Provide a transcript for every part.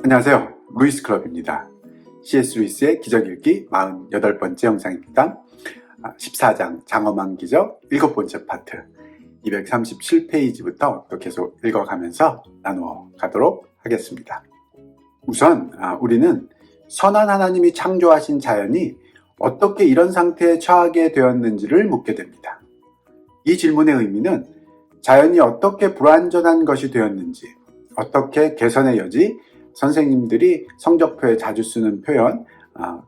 안녕하세요. 루이스 클럽입니다. C.S. 루이스의 기적 읽기 48번째 영상입니다. 14장 장엄한 기적 7번째 파트 237페이지부터 또 계속 읽어가면서 나누어 가도록 하겠습니다. 우선 우리는 선한 하나님이 창조하신 자연이 어떻게 이런 상태에 처하게 되었는지를 묻게 됩니다. 이 질문의 의미는 자연이 어떻게 불완전한 것이 되었는지, 어떻게 개선의 여지, 선생님들이 성적표에 자주 쓰는 표현,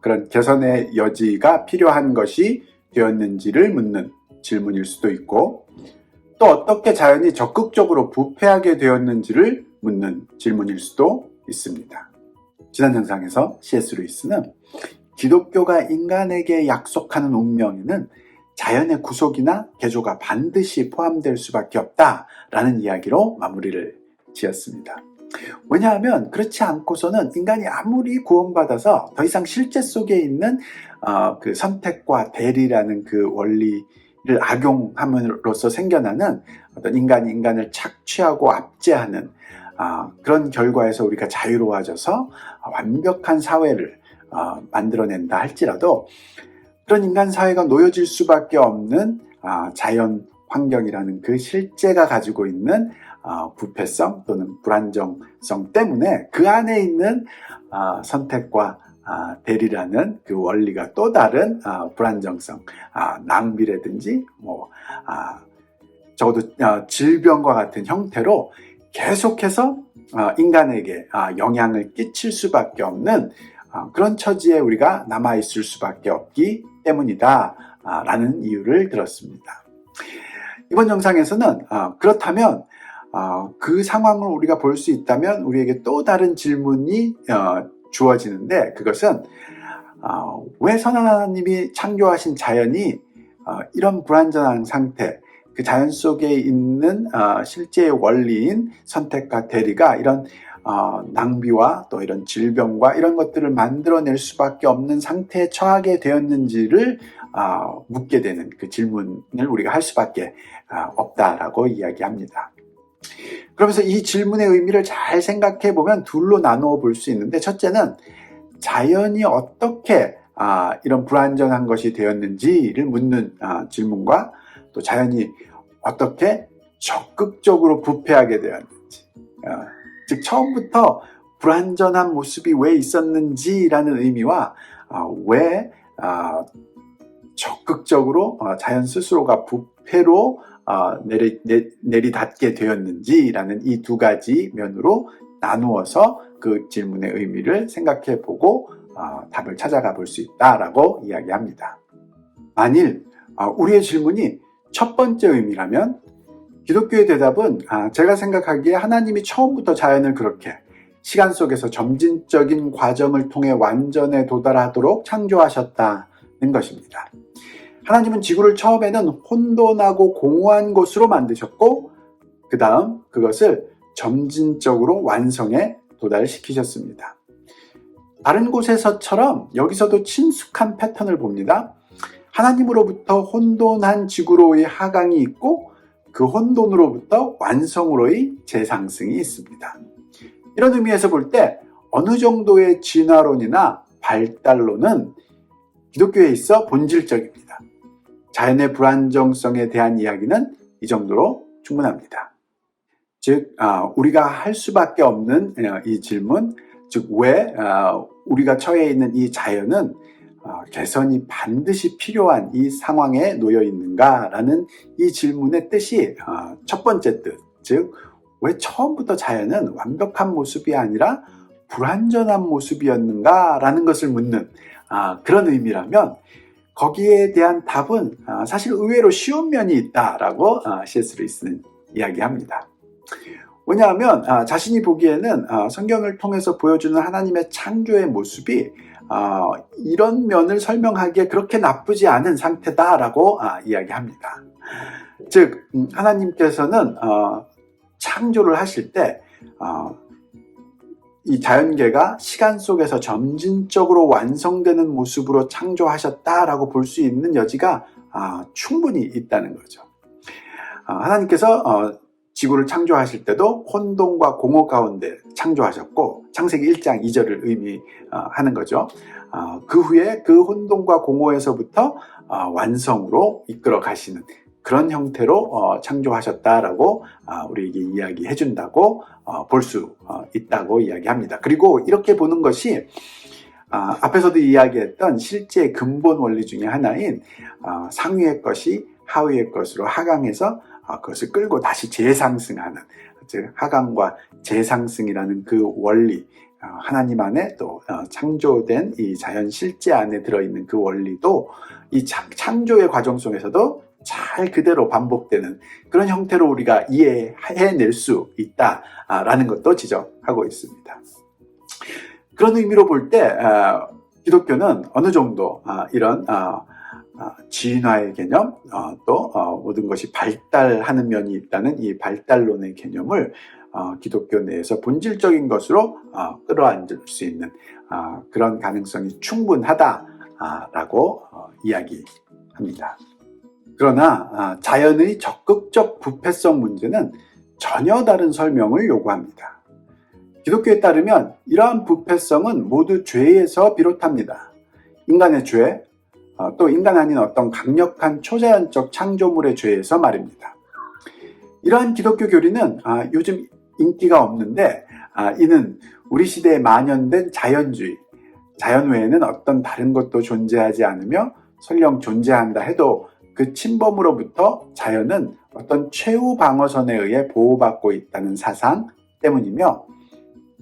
그런 개선의 여지가 필요한 것이 되었는지를 묻는 질문일 수도 있고, 또 어떻게 자연이 적극적으로 부패하게 되었는지를 묻는 질문일 수도 있습니다. 지난 영상에서 C.S. 루이스는 기독교가 인간에게 약속하는 운명에는 자연의 구속이나 개조가 반드시 포함될 수밖에 없다라는 이야기로 마무리를 지었습니다. 왜냐하면 그렇지 않고서는 인간이 아무리 구원받아서 더 이상 실제 속에 있는 그 선택과 대리라는 그 원리를 악용함으로써 생겨나는 어떤 인간이 인간을 착취하고 압제하는 그런 결과에서 우리가 자유로워져서 완벽한 사회를 만들어낸다 할지라도 그런 인간 사회가 놓여질 수밖에 없는 자연 환경이라는 그 실제가 가지고 있는 부패성 또는 불안정성 때문에 그 안에 있는 선택과 대리라는 그 원리가 또 다른 불안정성, 낭비라든지 적어도 질병과 같은 형태로 계속해서 인간에게 영향을 끼칠 수밖에 없는 그런 처지에 우리가 남아있을 수밖에 없기 때문이다 라는 이유를 들었습니다. 이번 영상에서는 그렇다면 그 상황을 우리가 볼 수 있다면 우리에게 또 다른 질문이 주어지는데, 그것은 왜 선한 하나님이 창조하신 자연이 이런 불완전한 상태, 그 자연 속에 있는 실제의 원리인 선택과 대리가 이런 낭비와 또 이런 질병과 이런 것들을 만들어낼 수밖에 없는 상태에 처하게 되었는지를 묻게 되는 그 질문을 우리가 할 수밖에 없다라고 이야기합니다. 그러면서 이 질문의 의미를 잘 생각해 보면 둘로 나누어 볼 수 있는데, 첫째는 자연이 어떻게 이런 불완전한 것이 되었는지를 묻는 질문과, 또 자연이 어떻게 적극적으로 부패하게 되었는지, 즉 처음부터 불완전한 모습이 왜 있었는지라는 의미와 왜 적극적으로 자연 스스로가 부패로 내리닫게 되었는지라는 이 두 가지 면으로 나누어서 그 질문의 의미를 생각해 보고 답을 찾아가 볼 수 있다라고 이야기합니다. 만일 우리의 질문이 첫 번째 의미라면 기독교의 대답은 제가 생각하기에 하나님이 처음부터 자연을 그렇게 시간 속에서 점진적인 과정을 통해 완전에 도달하도록 창조하셨다는 것입니다. 하나님은 지구를 처음에는 혼돈하고 공허한 곳으로 만드셨고, 그 다음 그것을 점진적으로 완성에 도달시키셨습니다. 다른 곳에서처럼 여기서도 친숙한 패턴을 봅니다. 하나님으로부터 혼돈한 지구로의 하강이 있고, 그 혼돈으로부터 완성으로의 재상승이 있습니다. 이런 의미에서 볼 때 어느 정도의 진화론이나 발달론은 기독교에 있어 본질적입니다. 자연의 불안정성에 대한 이야기는 이 정도로 충분합니다. 즉 우리가 할 수밖에 없는 이 질문, 즉 왜 우리가 처해 있는 이 자연은 개선이 반드시 필요한 이 상황에 놓여 있는가라는 이 질문의 뜻이 첫 번째 뜻, 즉 왜 처음부터 자연은 완벽한 모습이 아니라 불완전한 모습이었는가라는 것을 묻는 그런 의미라면, 거기에 대한 답은 사실 의외로 쉬운 면이 있다라고 C.S. 루이스는 이야기합니다. 왜냐하면 자신이 보기에는 성경을 통해서 보여주는 하나님의 창조의 모습이 이런 면을 설명하기에 그렇게 나쁘지 않은 상태다라고 이야기합니다. 즉 하나님께서는 창조를 하실 때 이 자연계가 시간 속에서 점진적으로 완성되는 모습으로 창조하셨다라고 볼 수 있는 여지가 충분히 있다는 거죠. 하나님께서 지구를 창조하실 때도 혼돈과 공허 가운데 창조하셨고 창세기 1장 2절을 의미하는 거죠. 그 후에 그 혼돈과 공허에서부터 완성으로 이끌어 가시는 그런 형태로 창조하셨다라고 우리에게 이야기해 준다고 볼 수 있다고 이야기합니다. 그리고 이렇게 보는 것이 앞에서도 이야기했던 실제 근본 원리 중에 하나인 상위의 것이 하위의 것으로 하강해서 그것을 끌고 다시 재상승하는, 즉 하강과 재상승이라는 그 원리, 하나님 안에 또 창조된 이 자연 실제 안에 들어있는 그 원리도 이 창조의 과정 속에서도 잘 그대로 반복되는 그런 형태로 우리가 이해해낼 수 있다라는 것도 지적하고 있습니다. 그런 의미로 볼 때 기독교는 어느 정도 이런 진화의 개념, 또 모든 것이 발달하는 면이 있다는 이 발달론의 개념을 기독교 내에서 본질적인 것으로 끌어안을 수 있는 그런 가능성이 충분하다라고 이야기합니다. 그러나 자연의 적극적 부패성 문제는 전혀 다른 설명을 요구합니다. 기독교에 따르면 이러한 부패성은 모두 죄에서 비롯합니다. 인간의 죄, 또 인간 아닌 어떤 강력한 초자연적 창조물의 죄에서 말입니다. 이러한 기독교 교리는 요즘 인기가 없는데 이는 우리 시대에 만연된 자연주의, 자연 외에는 어떤 다른 것도 존재하지 않으며 설령 존재한다 해도 그 침범으로부터 자연은 어떤 최후 방어선에 의해 보호받고 있다는 사상 때문이며,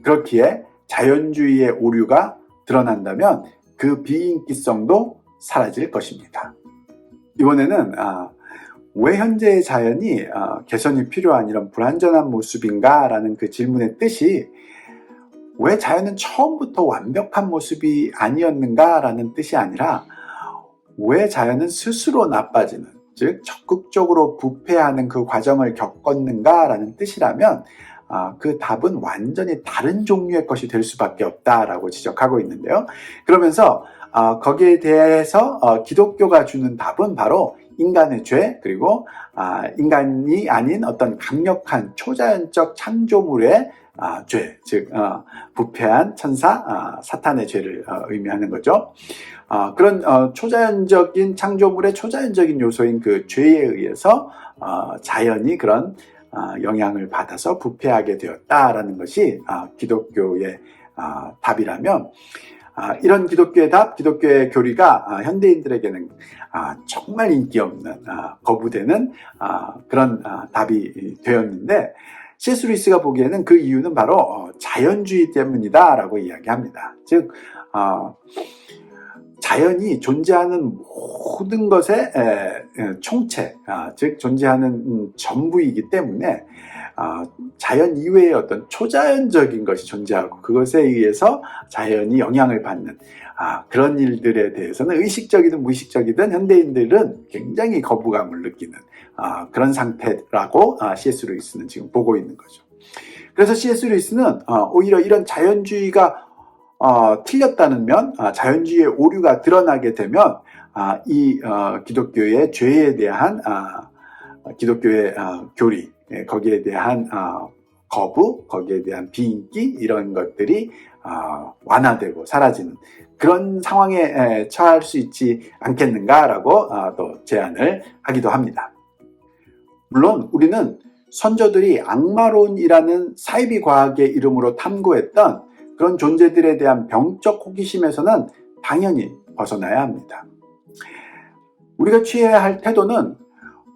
그렇기에 자연주의의 오류가 드러난다면 그 비인기성도 사라질 것입니다. 이번에는 왜 현재의 자연이 개선이 필요한 이런 불완전한 모습인가 라는 그 질문의 뜻이 왜 자연은 처음부터 완벽한 모습이 아니었는가 라는 뜻이 아니라 왜 자연은 스스로 나빠지는, 즉 적극적으로 부패하는 그 과정을 겪었는가 라는 뜻이라면 그 답은 완전히 다른 종류의 것이 될 수밖에 없다라고 지적하고 있는데요. 그러면서 거기에 대해서 기독교가 주는 답은 바로 인간의 죄, 그리고 인간이 아닌 어떤 강력한 초자연적 창조물의 죄, 즉 부패한 천사 사탄의 죄를 의미하는 거죠. 그런 초자연적인 창조물의 초자연적인 요소인 그 죄에 의해서 자연이 그런 영향을 받아서 부패하게 되었다라는 것이 기독교의 답이라면, 이런 기독교의 답, 기독교의 교리가 현대인들에게는 정말 인기 없는, 거부되는 그런 답이 되었는데, C.S. 루이스가 보기에는 그 이유는 바로 자연주의 때문이다라고 이야기합니다. 즉 자연이 존재하는 모든 것의 총체, 즉 존재하는 전부이기 때문에 자연 이외의 어떤 초자연적인 것이 존재하고 그것에 의해서 자연이 영향을 받는 그런 일들에 대해서는 의식적이든 무의식적이든 현대인들은 굉장히 거부감을 느끼는 그런 상태라고 C.S. 루이스는 지금 보고 있는 거죠. 그래서 C.S. 루이스는 오히려 이런 자연주의가 틀렸다는 면, 자연주의의 오류가 드러나게 되면 이 기독교의 죄에 대한 기독교의 교리, 거기에 대한 거부, 거기에 대한 비인기, 이런 것들이 완화되고 사라지는 그런 상황에 처할 수 있지 않겠는가라고 또 제안을 하기도 합니다. 물론 우리는 선조들이 악마론이라는 사이비 과학의 이름으로 탐구했던 그런 존재들에 대한 병적 호기심에서는 당연히 벗어나야 합니다. 우리가 취해야 할 태도는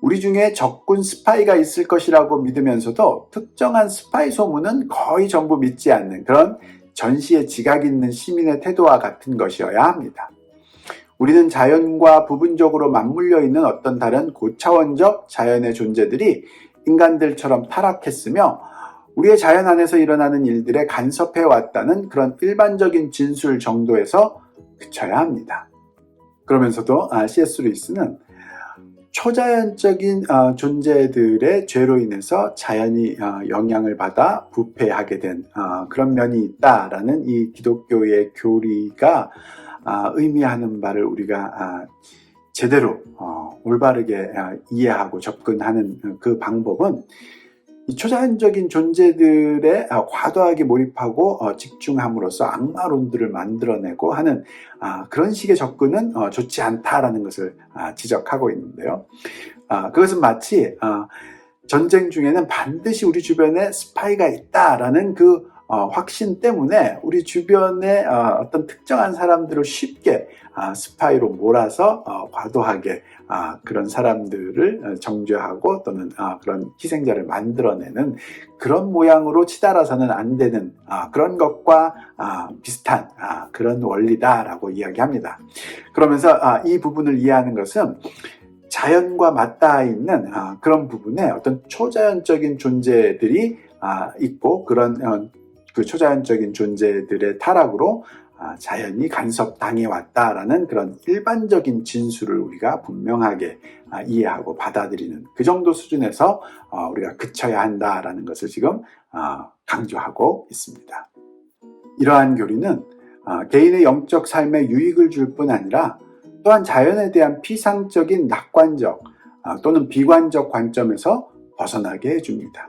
우리 중에 적군 스파이가 있을 것이라고 믿으면서도 특정한 스파이 소문은 거의 전부 믿지 않는 그런 전시에 지각 있는 시민의 태도와 같은 것이어야 합니다. 우리는 자연과 부분적으로 맞물려 있는 어떤 다른 고차원적 자연의 존재들이 인간들처럼 타락했으며 우리의 자연 안에서 일어나는 일들에 간섭해 왔다는 그런 일반적인 진술 정도에서 그쳐야 합니다. 그러면서도 C.S. 루이스는 초자연적인 존재들의 죄로 인해서 자연이 영향을 받아 부패하게 된 그런 면이 있다라는 이 기독교의 교리가 의미하는 바를 우리가 제대로 올바르게 이해하고 접근하는 그 방법은 이 초자연적인 존재들에 과도하게 몰입하고 집중함으로써 악마론들을 만들어내고 하는 그런 식의 접근은 좋지 않다라는 것을 지적하고 있는데요. 그것은 마치 전쟁 중에는 반드시 우리 주변에 스파이가 있다라는 그 확신 때문에 우리 주변에 어떤 특정한 사람들을 쉽게 스파이로 몰아서 과도하게 그런 사람들을 정죄하고 또는 그런 희생자를 만들어내는 그런 모양으로 치달아서는 안 되는 그런 것과 비슷한 그런 원리다라고 이야기합니다. 그러면서 이 부분을 이해하는 것은 자연과 맞닿아 있는 그런 부분에 어떤 초자연적인 존재들이 있고 그런 그 초자연적인 존재들의 타락으로 자연이 간섭당해 왔다라는 그런 일반적인 진술을 우리가 분명하게 이해하고 받아들이는 그 정도 수준에서 우리가 그쳐야 한다라는 것을 지금 강조하고 있습니다. 이러한 교리는 개인의 영적 삶에 유익을 줄 뿐 아니라 또한 자연에 대한 피상적인 낙관적 또는 비관적 관점에서 벗어나게 해줍니다.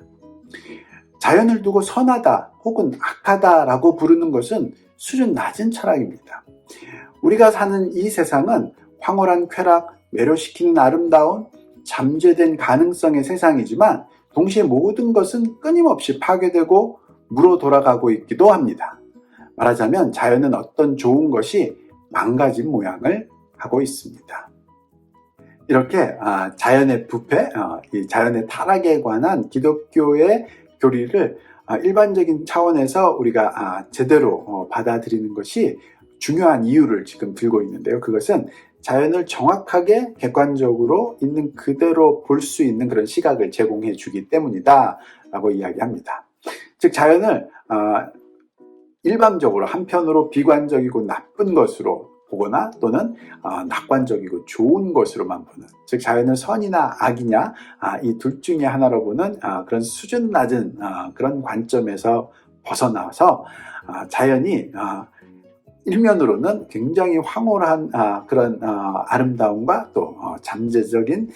자연을 두고 선하다 혹은 악하다라고 부르는 것은 수준 낮은 철학입니다. 우리가 사는 이 세상은 황홀한 쾌락, 매료시키는 아름다움, 잠재된 가능성의 세상이지만 동시에 모든 것은 끊임없이 파괴되고 물어 돌아가고 있기도 합니다. 말하자면 자연은 어떤 좋은 것이 망가진 모양을 하고 있습니다. 이렇게 자연의 부패, 이 자연의 타락에 관한 기독교의 교리를 일반적인 차원에서 우리가 제대로 받아들이는 것이 중요한 이유를 지금 들고 있는데요. 그것은 자연을 정확하게 객관적으로 있는 그대로 볼 수 있는 그런 시각을 제공해 주기 때문이다 라고 이야기합니다. 즉 자연을 일방적으로 한편으로 비관적이고 나쁜 것으로 보거나 또는 낙관적이고 좋은 것으로만 보는, 즉 자연을 선이나 악이냐 이 둘 중에 하나로 보는 그런 수준 낮은 그런 관점에서 벗어나서 자연이 일면으로는 굉장히 황홀한 그런 아름다움과 또 잠재적인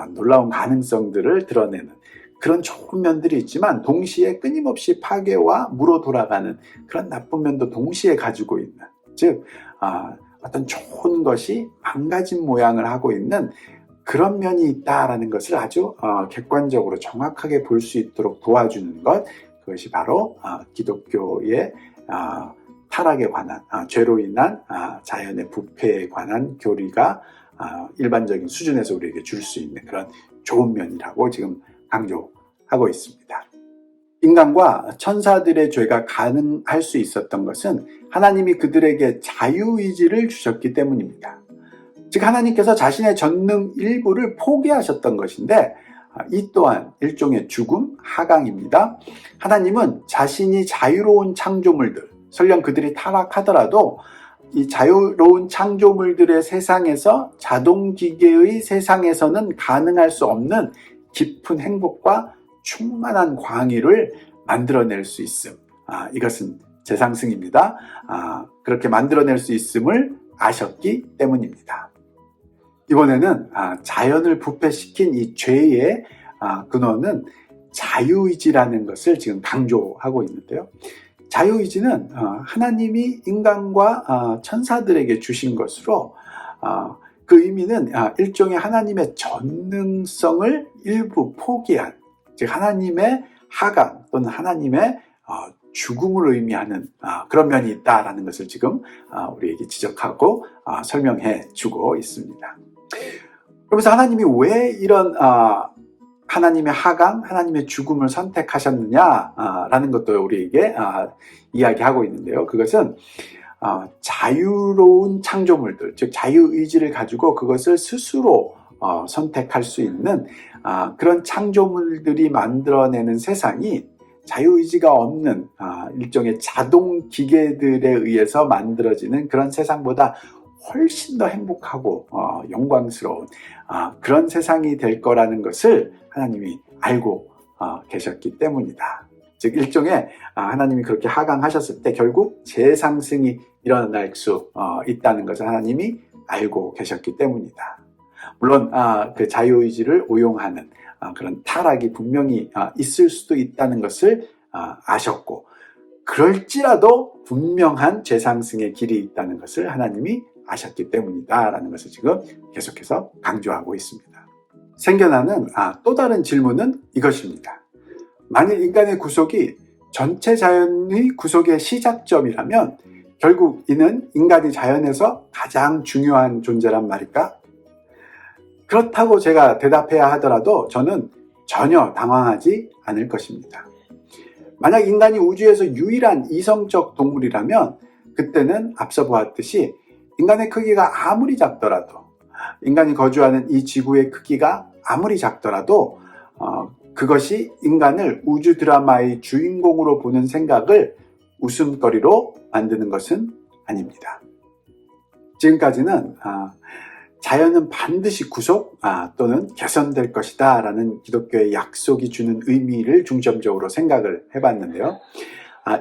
놀라운 가능성들을 드러내는 그런 좋은 면들이 있지만 동시에 끊임없이 파괴와 물어 돌아가는 그런 나쁜 면도 동시에 가지고 있는, 즉 어떤 좋은 것이 망가진 모양을 하고 있는 그런 면이 있다라는 것을 아주 객관적으로 정확하게 볼 수 있도록 도와주는 것, 그것이 바로 기독교의 타락에 관한, 죄로 인한 자연의 부패에 관한 교리가 일반적인 수준에서 우리에게 줄 수 있는 그런 좋은 면이라고 지금 강조하고 있습니다. 인간과 천사들의 죄가 가능할 수 있었던 것은 하나님이 그들에게 자유의지를 주셨기 때문입니다. 즉 하나님께서 자신의 전능 일부를 포기하셨던 것인데 이 또한 일종의 죽음, 하강입니다. 하나님은 자신이 자유로운 창조물들, 설령 그들이 타락하더라도 이 자유로운 창조물들의 세상에서 자동기계의 세상에서는 가능할 수 없는 깊은 행복과 충만한 광의를 만들어낼 수 있음. 이것은 재상승입니다. 그렇게 만들어낼 수 있음을 아셨기 때문입니다. 이번에는 자연을 부패시킨 이 죄의 근원은 자유의지라는 것을 지금 강조하고 있는데요. 자유의지는 하나님이 인간과 천사들에게 주신 것으로 그 의미는 일종의 하나님의 전능성을 일부 포기한, 즉 하나님의 하강 또는 하나님의 죽음을 의미하는 그런 면이 있다라는 것을 지금 우리에게 지적하고 설명해 주고 있습니다. 그러면서 하나님이 왜 이런 하나님의 하강, 하나님의 죽음을 선택하셨느냐라는 것도 우리에게 이야기하고 있는데요. 그것은 자유로운 창조물들, 즉 자유의지를 가지고 그것을 스스로 선택할 수 있는 그런 창조물들이 만들어내는 세상이 자유의지가 없는 일종의 자동 기계들에 의해서 만들어지는 그런 세상보다 훨씬 더 행복하고 영광스러운 그런 세상이 될 거라는 것을 하나님이 알고 계셨기 때문이다. 즉 일종의 하나님이 그렇게 하강하셨을 때 결국 재상승이 일어날 수 있다는 것을 하나님이 알고 계셨기 때문이다. 물론 그 자유의지를 오용하는 그런 타락이 분명히 있을 수도 있다는 것을 아셨고, 그럴지라도 분명한 재상승의 길이 있다는 것을 하나님이 아셨기 때문이다 라는 것을 지금 계속해서 강조하고 있습니다. 생겨나는 또 다른 질문은 이것입니다. 만일 인간의 구속이 전체 자연의 구속의 시작점이라면 결국 이는 인간이 자연에서 가장 중요한 존재란 말일까? 그렇다고 제가 대답해야 하더라도 저는 전혀 당황하지 않을 것입니다. 만약 인간이 우주에서 유일한 이성적 동물이라면 그때는 앞서 보았듯이 인간의 크기가 아무리 작더라도, 인간이 거주하는 이 지구의 크기가 아무리 작더라도 그것이 인간을 우주 드라마의 주인공으로 보는 생각을 웃음거리로 만드는 것은 아닙니다. 지금까지는 자연은 반드시 구속 또는 개선될 것이다 라는 기독교의 약속이 주는 의미를 중점적으로 생각을 해봤는데요.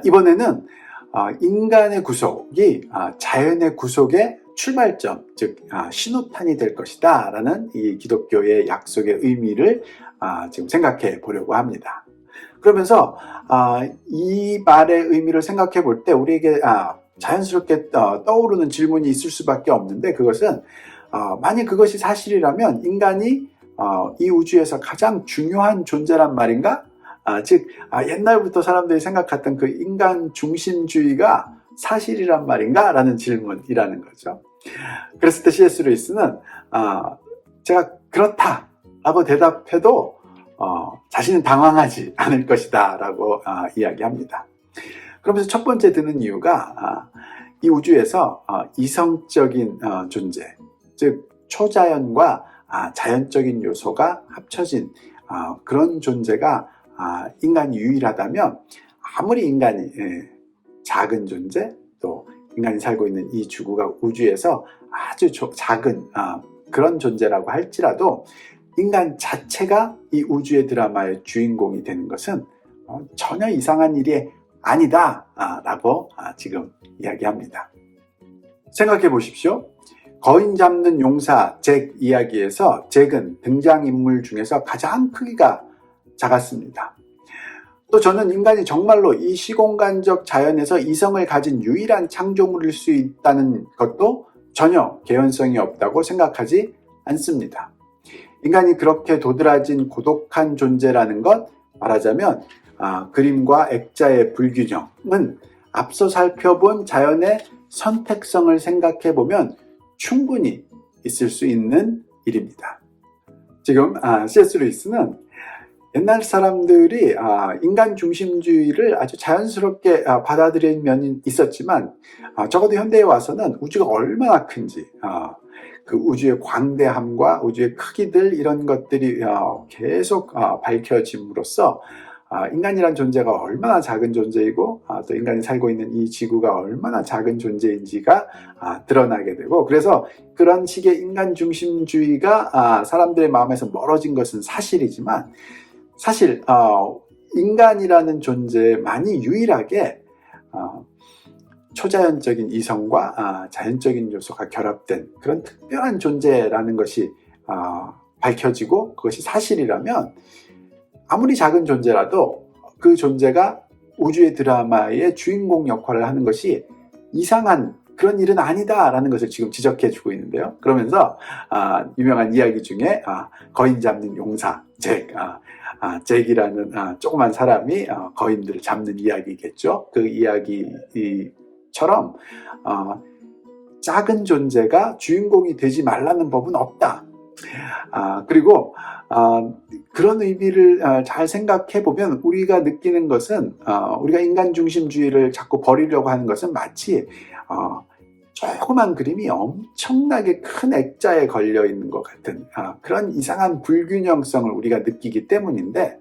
이번에는 인간의 구속이 자연의 구속의 출발점, 즉 신호탄이 될 것이다 라는 이 기독교의 약속의 의미를 지금 생각해 보려고 합니다. 그러면서 이 말의 의미를 생각해 볼 때 우리에게 자연스럽게 떠오르는 질문이 있을 수밖에 없는데, 그것은 만약 그것이 사실이라면 인간이 이 우주에서 가장 중요한 존재란 말인가? 즉 옛날부터 사람들이 생각했던 그 인간 중심주의가 사실이란 말인가? 라는 질문이라는 거죠. 그랬을 때 C.S. 루이스는 제가 그렇다 라고 대답해도 자신은 당황하지 않을 것이다 라고 이야기합니다. 그러면서 첫 번째 드는 이유가 이 우주에서 이성적인 존재, 즉 초자연과 자연적인 요소가 합쳐진 그런 존재가 인간이 유일하다면, 아무리 인간이 작은 존재, 또 인간이 살고 있는 이 지구가 우주에서 아주 작은 그런 존재라고 할지라도 인간 자체가 이 우주의 드라마의 주인공이 되는 것은 전혀 이상한 일이 아니다 라고 지금 이야기합니다. 생각해 보십시오. 거인 잡는 용사 잭 이야기에서 잭은 등장인물 중에서 가장 크기가 작았습니다. 또 저는 인간이 정말로 이 시공간적 자연에서 이성을 가진 유일한 창조물일 수 있다는 것도 전혀 개연성이 없다고 생각하지 않습니다. 인간이 그렇게 도드라진 고독한 존재라는 것, 말하자면 그림과 액자의 불균형은 앞서 살펴본 자연의 선택성을 생각해 보면 충분히 있을 수 있는 일입니다. 지금 C.S. 루이스는 옛날 사람들이 인간 중심주의를 아주 자연스럽게 받아들인 면이 있었지만, 적어도 현대에 와서는 우주가 얼마나 큰지, 그 우주의 광대함과 우주의 크기들, 이런 것들이 계속 밝혀짐으로써 인간이란 존재가 얼마나 작은 존재이고 또 인간이 살고 있는 이 지구가 얼마나 작은 존재인지가 드러나게 되고, 그래서 그런 식의 인간 중심주의가 사람들의 마음에서 멀어진 것은 사실이지만, 사실 인간이라는 존재만이 유일하게 초자연적인 이성과 자연적인 요소가 결합된 그런 특별한 존재라는 것이 밝혀지고 그것이 사실이라면, 아무리 작은 존재라도 그 존재가 우주의 드라마의 주인공 역할을 하는 것이 이상한 그런 일은 아니다라는 것을 지금 지적해 주고 있는데요. 그러면서 유명한 이야기 중에 거인 잡는 용사 잭이라는 조그만 사람이 거인들을 잡는 이야기겠죠. 그 이야기처럼 작은 존재가 주인공이 되지 말라는 법은 없다. 그리고 그런 의미를 잘 생각해 보면 우리가 느끼는 것은, 우리가 인간 중심주의를 자꾸 버리려고 하는 것은 마치 조그만 그림이 엄청나게 큰 액자에 걸려 있는 것 같은 그런 이상한 불균형성을 우리가 느끼기 때문인데,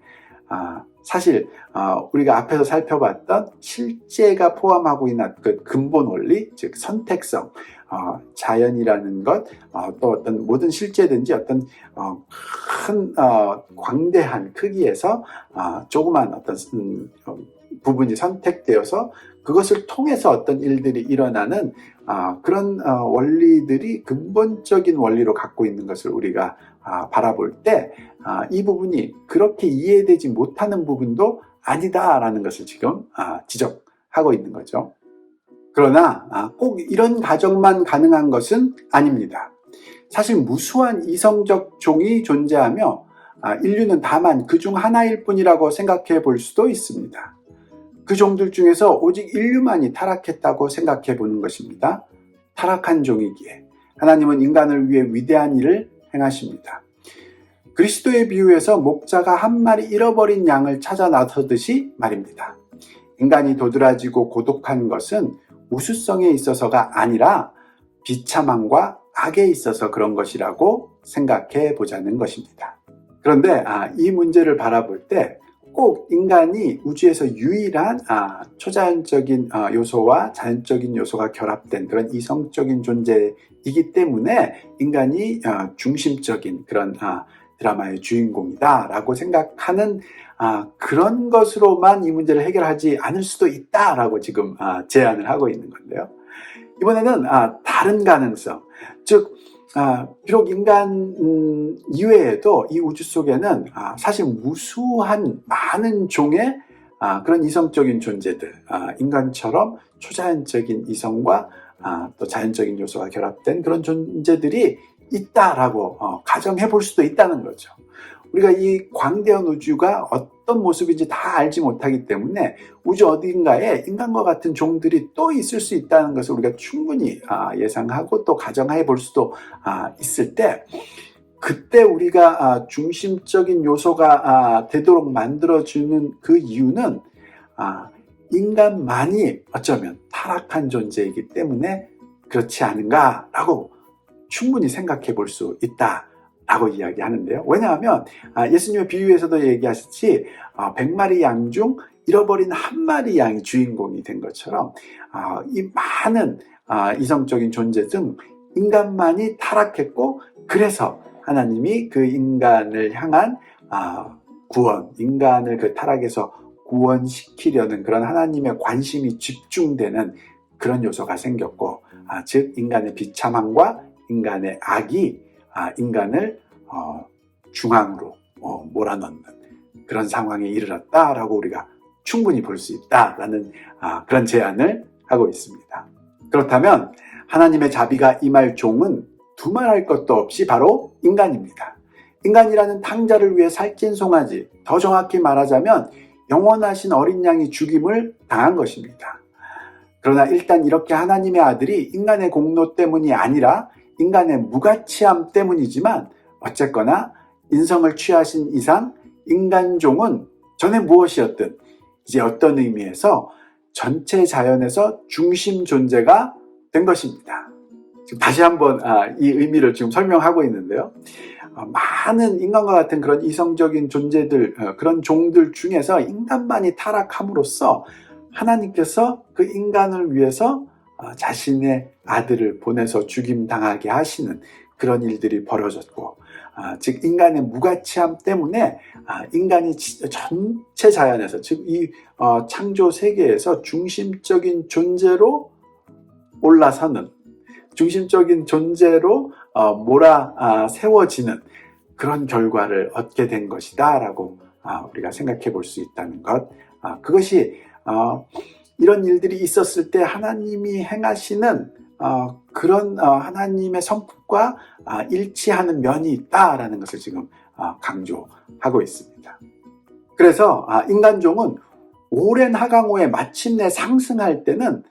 사실 우리가 앞에서 살펴봤던 실제가 포함하고 있는 그 근본 원리, 즉 선택성, 자연이라는 것, 또 어떤 모든 실제든지 어떤 큰 광대한 크기에서 조그만 어떤 부분이 선택되어서 그것을 통해서 어떤 일들이 일어나는 그런 원리들이 근본적인 원리로 갖고 있는 것을 우리가 바라볼 때 이 부분이 그렇게 이해되지 못하는 부분도 아니다라는 것을 지금 지적하고 있는 거죠. 그러나 꼭 이런 가정만 가능한 것은 아닙니다. 사실 무수한 이성적 종이 존재하며 인류는 다만 그중 하나일 뿐이라고 생각해 볼 수도 있습니다. 그 종들 중에서 오직 인류만이 타락했다고 생각해 보는 것입니다. 타락한 종이기에 하나님은 인간을 위해 위대한 일을 행하십니다. 그리스도의 비유에서 목자가 한 마리 잃어버린 양을 찾아 나서듯이 말입니다. 인간이 도드라지고 고독한 것은 우수성에 있어서가 아니라 비참함과 악에 있어서 그런 것이라고 생각해 보자는 것입니다. 그런데 이 문제를 바라볼 때 꼭 인간이 우주에서 유일한 초자연적인 요소와 자연적인 요소가 결합된 그런 이성적인 존재이기 때문에 인간이 중심적인 그런 드라마의 주인공이다 라고 생각하는 그런 것으로만 이 문제를 해결하지 않을 수도 있다 라고 지금 제안을 하고 있는 건데요. 이번에는 다른 가능성, 즉 비록 인간 이외에도 이 우주 속에는 사실 무수한 많은 종의 그런 이성적인 존재들, 인간처럼 초자연적인 이성과 또 자연적인 요소가 결합된 그런 존재들이 있다라고 가정해 볼 수도 있다는 거죠. 우리가 이 광대한 우주가 어떤 모습인지 다 알지 못하기 때문에 우주 어딘가에 인간과 같은 종들이 또 있을 수 있다는 것을 우리가 충분히 예상하고 또 가정해 볼 수도 있을 때, 그때 우리가 중심적인 요소가 되도록 만들어주는 그 이유는 인간만이 어쩌면 타락한 존재이기 때문에 그렇지 않은가라고 충분히 생각해 볼 수 있다 라고 이야기하는데요. 왜냐하면 예수님의 비유에서도 얘기하셨지 100마리 양 중 잃어버린 한 마리 양이 주인공이 된 것처럼 이 많은 이성적인 존재 중 인간만이 타락했고, 그래서 하나님이 그 인간을 향한 구원, 인간을 그 타락에서 구원시키려는 그런 하나님의 관심이 집중되는 그런 요소가 생겼고, 즉 인간의 비참함과 인간의 악이 인간을 중앙으로 몰아넣는 그런 상황에 이르렀다라고 우리가 충분히 볼 수 있다라는 그런 제안을 하고 있습니다. 그렇다면 하나님의 자비가 임할 종은 두말할 것도 없이 바로 인간입니다. 인간이라는 탕자를 위해 살찐 송아지, 더 정확히 말하자면 영원하신 어린 양이 죽임을 당한 것입니다. 그러나 일단 이렇게 하나님의 아들이 인간의 공로 때문이 아니라 인간의 무가치함 때문이지만, 어쨌거나 인성을 취하신 이상 인간종은 전에 무엇이었든 이제 어떤 의미에서 전체 자연에서 중심 존재가 된 것입니다. 지금 다시 한번 이 의미를 지금 설명하고 있는데요. 많은 인간과 같은 그런 이성적인 존재들, 그런 종들 중에서 인간만이 타락함으로써 하나님께서 그 인간을 위해서 자신의 아들을 보내서 죽임당하게 하시는 그런 일들이 벌어졌고, 즉 인간의 무가치함 때문에 인간이 전체 자연에서, 즉 이 창조 세계에서 중심적인 존재로 올라서는, 중심적인 존재로 세워지는 그런 결과를 얻게 된 것이다 라고 우리가 생각해 볼 수 있다는 것. 그것이 이런 일들이 있었을 때 하나님이 행하시는 그런 하나님의 성품과 일치하는 면이 있다라는 것을 지금 강조하고 있습니다. 그래서 인간종은 오랜 하강호에 마침내 상승할 때는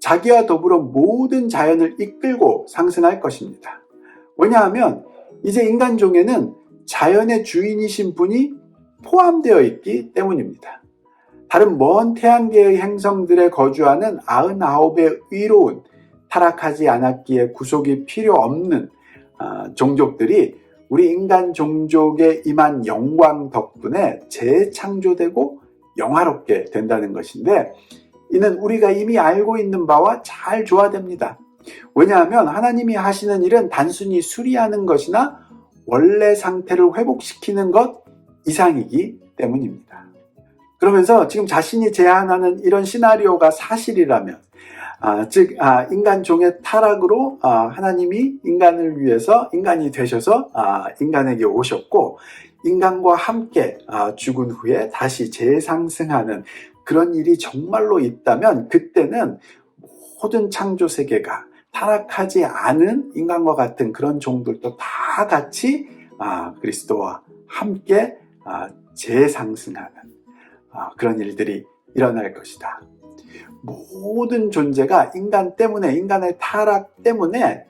자기와 더불어 모든 자연을 이끌고 상승할 것입니다. 왜냐하면 이제 인간종에는 자연의 주인이신 분이 포함되어 있기 때문입니다. 다른 먼 태양계의 행성들에 거주하는 99의 의로운, 타락하지 않았기에 구속이 필요 없는 종족들이 우리 인간 종족에 임한 영광 덕분에 재창조되고 영화롭게 된다는 것인데, 이는 우리가 이미 알고 있는 바와 잘 조화됩니다. 왜냐하면 하나님이 하시는 일은 단순히 수리하는 것이나 원래 상태를 회복시키는 것 이상이기 때문입니다. 그러면서 지금 자신이 제안하는 이런 시나리오가 사실이라면 즉 인간 종의 타락으로 하나님이 인간을 위해서 인간이 되셔서 인간에게 오셨고, 인간과 함께 죽은 후에 다시 재상승하는 그런 일이 정말로 있다면, 그때는 모든 창조 세계가 타락하지 않은 인간과 같은 그런 종들도 다 같이 그리스도와 함께 재상승하는 그런 일들이 일어날 것이다. 모든 존재가 인간 때문에, 인간의 타락 때문에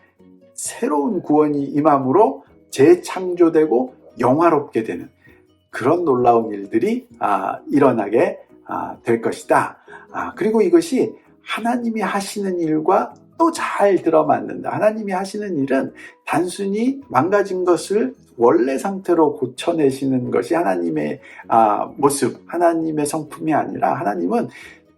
새로운 구원이 임함으로 재창조되고 영화롭게 되는 그런 놀라운 일들이 일어나게 될 것이다. 그리고 이것이 하나님이 하시는 일과 또 잘 들어맞는다. 하나님이 하시는 일은 단순히 망가진 것을 원래 상태로 고쳐내시는 것이 하나님의 모습, 하나님의 성품이 아니라, 하나님은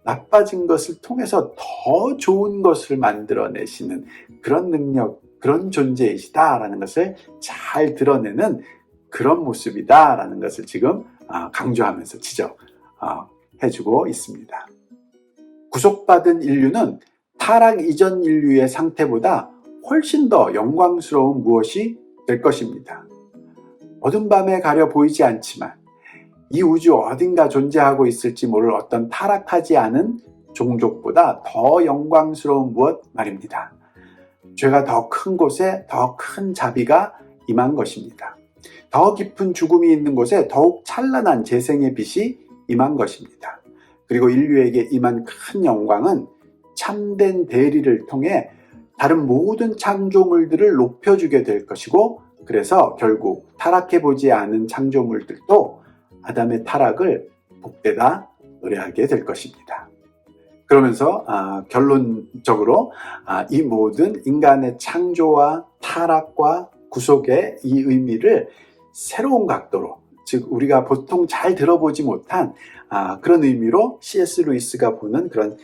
나빠진 것을 통해서 더 좋은 것을 만들어내시는 그런 능력, 그런 존재이시다라는 것을 잘 드러내는 그런 모습이다라는 것을 지금 강조하면서 지적해주고 있습니다. 구속받은 인류는 타락 이전 인류의 상태보다 훨씬 더 영광스러운 무엇이 될 것입니다. 어두운 밤에 가려 보이지 않지만 이 우주 어딘가 존재하고 있을지 모를 어떤 타락하지 않은 종족보다 더 영광스러운 무엇 말입니다. 죄가 더 큰 곳에 더 큰 자비가 임한 것입니다. 더 깊은 죽음이 있는 곳에 더욱 찬란한 재생의 빛이 임한 것입니다. 그리고 인류에게 임한 큰 영광은 참된 대리를 통해 다른 모든 창조물들을 높여주게 될 것이고, 그래서 결국 타락해보지 않은 창조물들도 아담의 타락을 복되다 노래하게 될 것입니다. 그러면서 결론적으로 이 모든 인간의 창조와 타락과 구속의 이 의미를 새로운 각도로, 즉 우리가 보통 잘 들어보지 못한 그런 의미로 C.S. 루이스가 보는 그런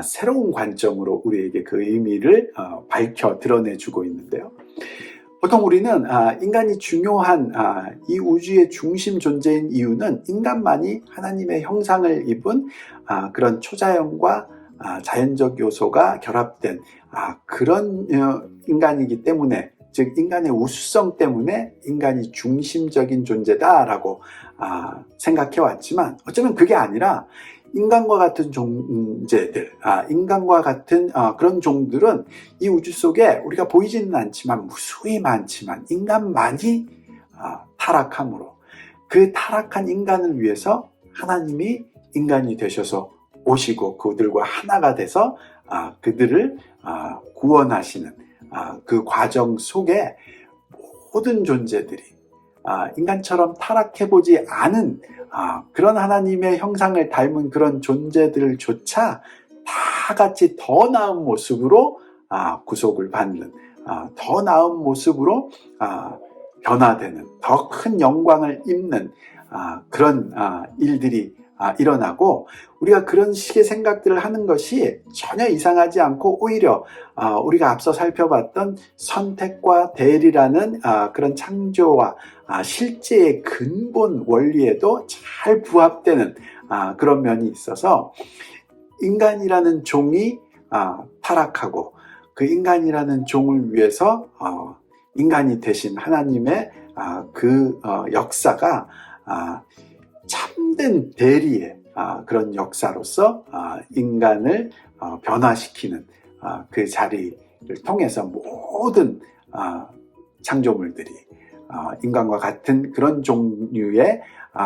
새로운 관점으로 우리에게 그 의미를 밝혀 드러내주고 있는데요. 보통 우리는 인간이 중요한 이 우주의 중심 존재인 이유는 인간만이 하나님의 형상을 입은 그런 초자연과 자연적 요소가 결합된 그런 인간이기 때문에, 즉 인간의 우수성 때문에 인간이 중심적인 존재다라고 생각해 왔지만, 어쩌면 그게 아니라 인간과 같은 존재들, 인간과 같은 그런 종들은 이 우주 속에 우리가 보이지는 않지만 무수히 많지만 인간만이 타락함으로, 그 타락한 인간을 위해서 하나님이 인간이 되셔서 오시고 그들과 하나가 돼서 그들을 구원하시는 그 과정 속에 모든 존재들이 인간처럼 타락해보지 않은 그런 하나님의 형상을 닮은 그런 존재들조차 다 같이 더 나은 모습으로 구속을 받는, 더 나은 모습으로 변화되는, 더 큰 영광을 입는 그런 일들이 일어나고, 우리가 그런 식의 생각들을 하는 것이 전혀 이상하지 않고 오히려 우리가 앞서 살펴봤던 선택과 대리라는 그런 창조와 실제의 근본 원리에도 잘 부합되는 그런 면이 있어서, 인간이라는 종이 타락하고 그 인간이라는 종을 위해서 인간이 되신 하나님의 그 역사가 참된 대리의 그런 역사로서 인간을 변화시키는 그 자리를 통해서 모든 창조물들이 인간과 같은 그런 종류의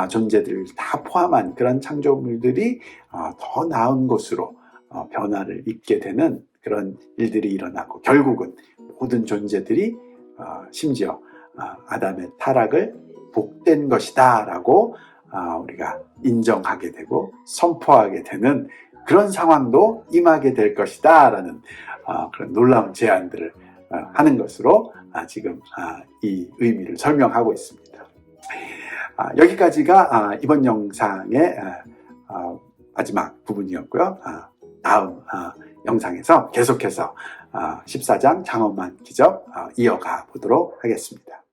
존재들을 다 포함한 그런 창조물들이 더 나은 곳으로 변화를 입게 되는 그런 일들이 일어나고, 결국은 모든 존재들이 심지어 아담의 타락을 복된 것이다 라고 우리가 인정하게 되고 선포하게 되는 그런 상황도 임하게 될 것이다 라는 그런 놀라운 제안들을 하는 것으로 지금 이 의미를 설명하고 있습니다. 여기까지가 이번 영상의 마지막 부분이었고요. 다음 영상에서 계속해서 14장 장엄한 기적 이어가 보도록 하겠습니다.